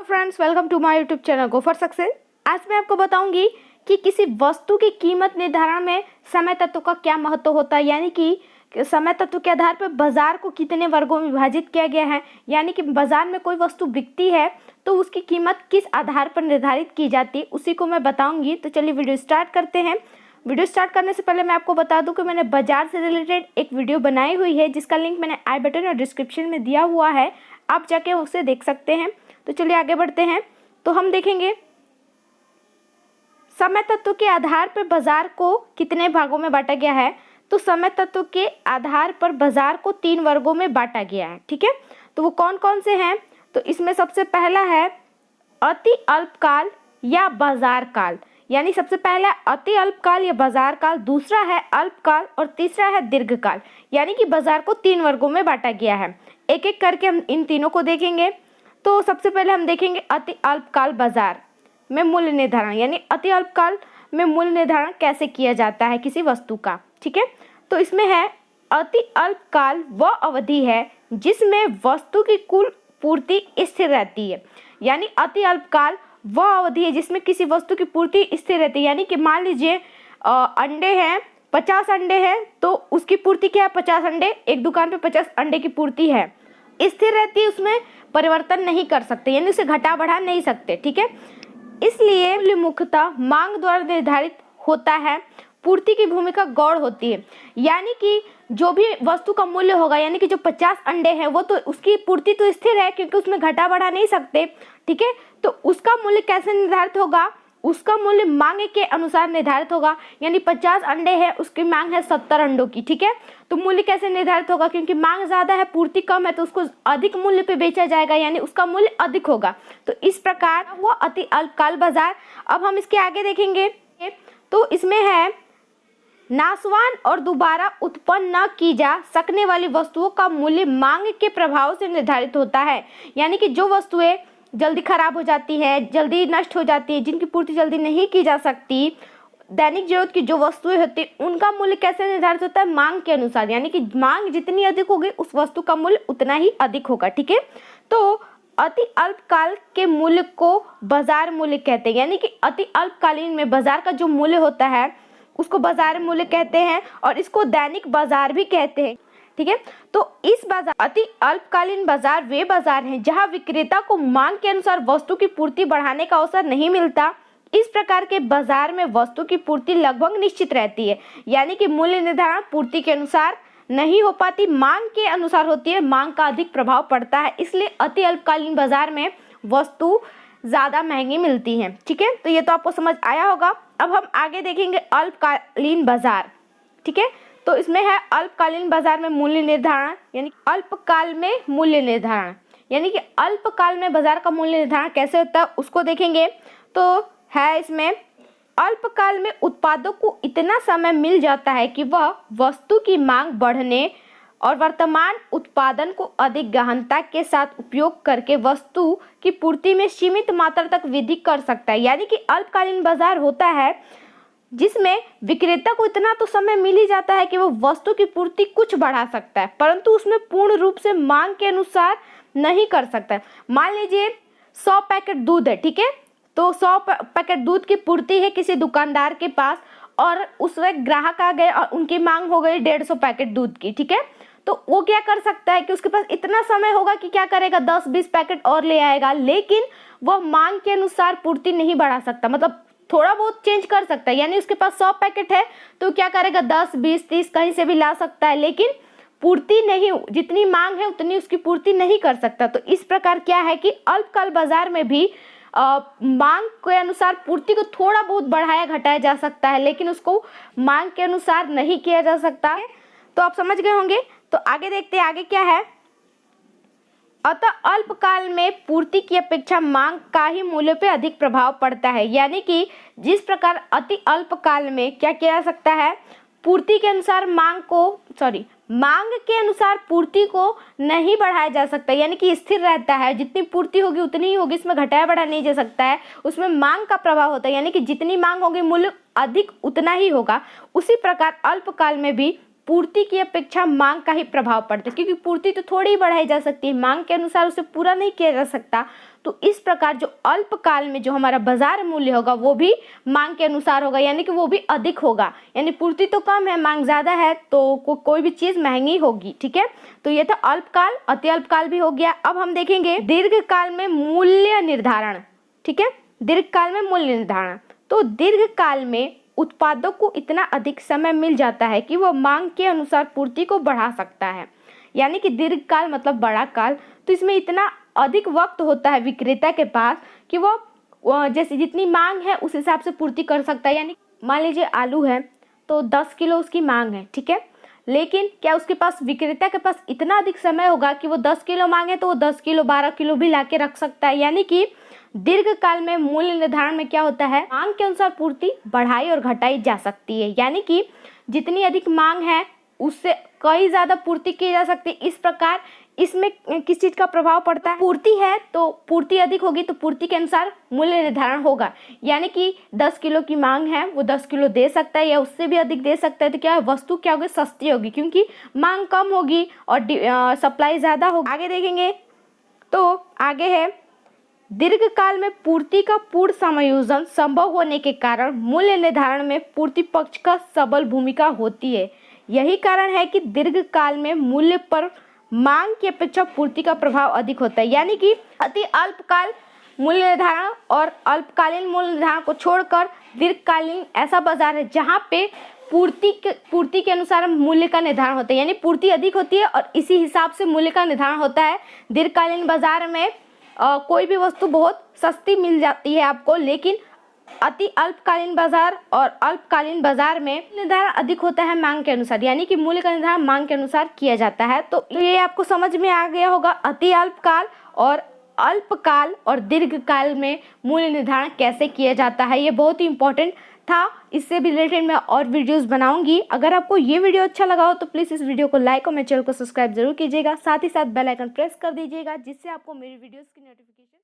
Friends, welcome to my YouTube channel go for success. आज मैं आपको बताऊंगी कि किसी वस्तु की कीमत निर्धारण में समय तत्व का क्या महत्व होता है। यानी कि समय तत्व के आधार पर बाजार को कितने वर्गों में विभाजित किया गया है। यानी कि बाजार में कोई वस्तु बिकती है तो उसकी कीमत किस आधार पर निर्धारित की जाती है, उसी को मैं बताऊंगी। तो चलिए वीडियो स्टार्ट करते हैं। वीडियो स्टार्ट करने से पहले मैं आपको बता दूं कि मैंने बाजार से रिलेटेड एक वीडियो बनाई हुई है, जिसका लिंक मैंने आई बटन और डिस्क्रिप्शन में दिया हुआ है, आप जाके उसे देख सकते हैं। तो चलिए आगे बढ़ते हैं। तो हम देखेंगे समय तत्व के आधार पर बाजार को कितने भागों में बांटा गया है। तो समय तत्व के आधार पर बाजार को 3 वर्गों में बांटा गया है। ठीक है, तो वो कौन कौन से हैं? तो इसमें सबसे पहला है अति अल्पकाल या बाजार काल। यानी सबसे पहला अति अल्पकाल या बाजार काल, दूसरा है अल्पकाल और तीसरा है दीर्घकाल। यानी कि बाजार को 3 वर्गों में बांटा गया है। एक एक करके हम इन तीनों को देखेंगे। तो सबसे पहले हम देखेंगे अति अल्पकाल बाजार में मूल्य निर्धारण। यानी अति अल्पकाल में मूल्य निर्धारण कैसे किया जाता है किसी वस्तु का। ठीक है, तो इसमें है अति अल्पकाल वह अवधि है जिसमें वस्तु की कुल पूर्ति स्थिर रहती है। यानी अति अल्पकाल वह अवधि है जिसमें किसी वस्तु की पूर्ति स्थिर रहती है। यानी कि मान लीजिए अंडे हैं, 50 अंडे हैं, तो उसकी पूर्ति क्या है? 50 अंडे। एक दुकान पे 50 अंडे की पूर्ति है, स्थिर रहती है, उसमें परिवर्तन नहीं कर सकते, यानी उसे घटा बढ़ा नहीं सकते। ठीक है, इसलिए मूल्य मुख्यतः मांग द्वारा निर्धारित होता है, पूर्ति की भूमिका गौण होती है। यानी कि जो भी वस्तु का मूल्य होगा, यानी कि जो 50 अंडे हैं वो तो उसकी पूर्ति तो स्थिर है क्योंकि उसमें घटा बढ़ा नहीं सकते। ठीक है, तो उसका मूल्य कैसे निर्धारित होगा? उसका मूल्य मांग के अनुसार निर्धारित होगा। यानी 50 अंडे हैं, उसकी मांग है 70 अंडों की। ठीक है, तो मूल्य कैसे निर्धारित होगा? क्योंकि मांग ज्यादा है, पूर्ति कम है, तो उसको अधिक मूल्य पे बेचा जाएगा, यानी उसका मूल्य अधिक होगा। तो इस प्रकार हुआ अति अल्पकाल बाजार। अब हम इसके आगे देखेंगे। तो इसमें है नाशवान और दोबारा उत्पन्न न की जा सकने वाली वस्तुओं का मूल्य मांग के प्रभाव से निर्धारित होता है। यानी कि जो वस्तुएं जल्दी खराब हो जाती है, जल्दी नष्ट हो जाती है, जिनकी पूर्ति जल्दी नहीं की जा सकती, दैनिक जरूरत की जो वस्तुएं होती हैं, उनका मूल्य कैसे निर्धारित होता है? मांग के अनुसार। यानी कि मांग जितनी अधिक होगी उस वस्तु का मूल्य उतना ही अधिक होगा। ठीक है, तो अति अल्पकाल के मूल्य को बाजार मूल्य कहते हैं। यानी कि अति अल्पकालीन में बाजार का जो मूल्य होता है उसको बाजार मूल्य कहते हैं, और इसको दैनिक बाजार भी कहते हैं। ठीक है, तो इस बाजार अति अल्पकालीन बाजार वे बाजार हैं जहां विक्रेता को मांग के अनुसार वस्तु की पूर्ति बढ़ाने का अवसर नहीं मिलता। इस प्रकार के बाजार में वस्तु की पूर्ति लगभग निश्चित रहती है। यानी कि मूल्य निर्धारण पूर्ति के अनुसार नहीं हो पाती, मांग के अनुसार होती है, मांग का अधिक प्रभाव पड़ता है। इसलिए अति अल्पकालीन बाजार में वस्तु ज्यादा महंगी मिलती है। ठीक है, तो ये तो आपको समझ आया होगा। अब हम आगे देखेंगे अल्पकालीन बाजार। ठीक है, तो इसमें है अल्पकालीन बाजार में मूल्य निर्धारण। यानी अल्पकाल में मूल्य निर्धारण, यानी कि अल्पकाल में बाजार का मूल्य निर्धारण कैसे होता है उसको देखेंगे। तो है इसमें अल्पकाल में उत्पादों को इतना समय मिल जाता है कि वह वस्तु की मांग बढ़ने और वर्तमान उत्पादन को अधिक गहनता के साथ उपयोग करके वस्तु की पूर्ति में सीमित मात्रा तक वृद्धि कर सकता है। यानी कि अल्पकालीन बाजार होता है जिसमें विक्रेता को इतना तो समय मिल ही जाता है कि वो वस्तु की पूर्ति कुछ बढ़ा सकता है, परंतु उसमें पूर्ण रूप से मांग के अनुसार नहीं कर सकता है। मान लीजिए 100 पैकेट दूध है। ठीक है, तो 100 पैकेट दूध की पूर्ति है किसी दुकानदार के पास, और उस वक्त ग्राहक आ गए और उनकी मांग हो गई 150 पैकेट दूध की। ठीक है, तो वो क्या कर सकता है कि उसके पास इतना समय होगा कि क्या करेगा, 10-20 पैकेट और ले आएगा, लेकिन वह मांग के अनुसार पूर्ति नहीं बढ़ा सकता, मतलब थोड़ा बहुत चेंज कर सकता है। यानी उसके पास 100 पैकेट है तो क्या करेगा, 10, 20, 30 कहीं से भी ला सकता है, लेकिन पूर्ति नहीं, जितनी मांग है उतनी उसकी पूर्ति नहीं कर सकता। तो इस प्रकार क्या है कि अल्पकाल बाजार में भी मांग के अनुसार पूर्ति को थोड़ा बहुत बढ़ाया घटाया जा सकता है, लेकिन उसको मांग के अनुसार नहीं किया जा सकता। तो आप समझ गए होंगे। तो आगे देखते हैं आगे क्या है। अतः अल्पकाल में पूर्ति की अपेक्षा मांग का ही मूल्य पे अधिक प्रभाव पड़ता है। यानी कि जिस प्रकार अति अल्पकाल में क्या किया जा सकता है, पूर्ति के अनुसार मांग के अनुसार पूर्ति को नहीं बढ़ाया जा सकता, यानी कि स्थिर रहता है, जितनी पूर्ति होगी उतनी ही होगी, इसमें घटाया बढ़ाया नहीं जा सकता है। उसमें मांग का प्रभाव होता है, यानी कि जितनी मांग होगी मूल्य अधिक उतना ही होगा। उसी प्रकार अल्पकाल में भी पूर्ति की अपेक्षा मांग का ही प्रभाव पड़ता है, क्योंकि पूर्ति तो थोड़ी ही बढ़ाई जा सकती है, मांग के अनुसार उसे पूरा नहीं किया जा सकता। तो इस प्रकार जो अल्पकाल में जो हमारा बाजार मूल्य होगा वो भी मांग के अनुसार होगा, यानी कि वो भी अधिक होगा। यानी पूर्ति तो कम है, मांग ज़्यादा है, तो कोई भी चीज़ महंगी होगी। ठीक है, तो ये था अल्पकाल। अति अल्पकाल भी हो गया। अब हम देखेंगे दीर्घकाल में मूल्य निर्धारण। ठीक है, दीर्घकाल में मूल्य निर्धारण। तो दीर्घकाल में उत्पादों को इतना अधिक समय मिल जाता है कि वह मांग के अनुसार पूर्ति को बढ़ा सकता है। यानी कि दीर्घकाल मतलब बड़ा काल, तो इसमें इतना अधिक वक्त होता है विक्रेता के पास कि वो जैसे जितनी मांग है उस हिसाब से पूर्ति कर सकता है। यानी मान लीजिए आलू है तो 10 किलो उसकी मांग है। ठीक है, लेकिन क्या उसके पास विक्रेता के पास इतना अधिक समय होगा कि वो 10 किलो मांगे तो वो 10 किलो 12 किलो भी ला के रख सकता है। यानी कि दीर्घकाल में मूल्य निर्धारण में क्या होता है, मांग के अनुसार पूर्ति बढ़ाई और घटाई जा सकती है। यानी कि जितनी अधिक मांग है उससे कई ज़्यादा पूर्ति की जा सकती है। इस प्रकार इसमें किस चीज़ का प्रभाव पड़ता है, पूर्ति है तो पूर्ति अधिक होगी तो पूर्ति के अनुसार मूल्य निर्धारण होगा। यानी कि 10 किलो की मांग है वो 10 किलो दे सकता है या उससे भी अधिक दे सकता है। तो क्या है, वस्तु क्या होगी, सस्ती होगी, क्योंकि मांग कम होगी और सप्लाई ज़्यादा होगी। आगे देखेंगे तो आगे है दीर्घकाल में पूर्ति का पूर्ण समायोजन संभव होने के कारण मूल्य निर्धारण में पूर्ति पक्ष का सबल भूमिका होती है। यही कारण है कि दीर्घकाल में मूल्य पर मांग की अपेक्षा पूर्ति का प्रभाव अधिक होता है। यानी कि अति अल्पकाल मूल्य निर्धारण और अल्पकालीन मूल्य निर्धारण को छोड़कर दीर्घकालीन ऐसा बाजार है जहाँ पे पूर्ति के अनुसार मूल्य का निर्धारण होता है। यानी पूर्ति अधिक होती है और इसी हिसाब से मूल्य का निर्धारण होता है। दीर्घकालीन बाजार में कोई भी वस्तु बहुत सस्ती मिल जाती है आपको, लेकिन अति अल्पकालीन बाजार और अल्पकालीन बाजार में निर्धारण अधिक होता है मांग के अनुसार। यानी कि मूल्य का निर्धारण मांग के अनुसार किया जाता है। तो ये आपको समझ में आ गया होगा अति अल्पकाल और अल्पकाल और दीर्घकाल में मूल्य निर्धारण कैसे किया जाता है। ये बहुत ही इंपॉर्टेंट था, इससे भी रिलेटेड मैं और वीडियोस बनाऊंगी। अगर आपको ये वीडियो अच्छा लगा हो तो प्लीज़ इस वीडियो को लाइक और मेरे चैनल को सब्सक्राइब जरूर कीजिएगा। साथ ही साथ बेल आइकन प्रेस कर दीजिएगा जिससे आपको मेरी वीडियोस की नोटिफिकेशन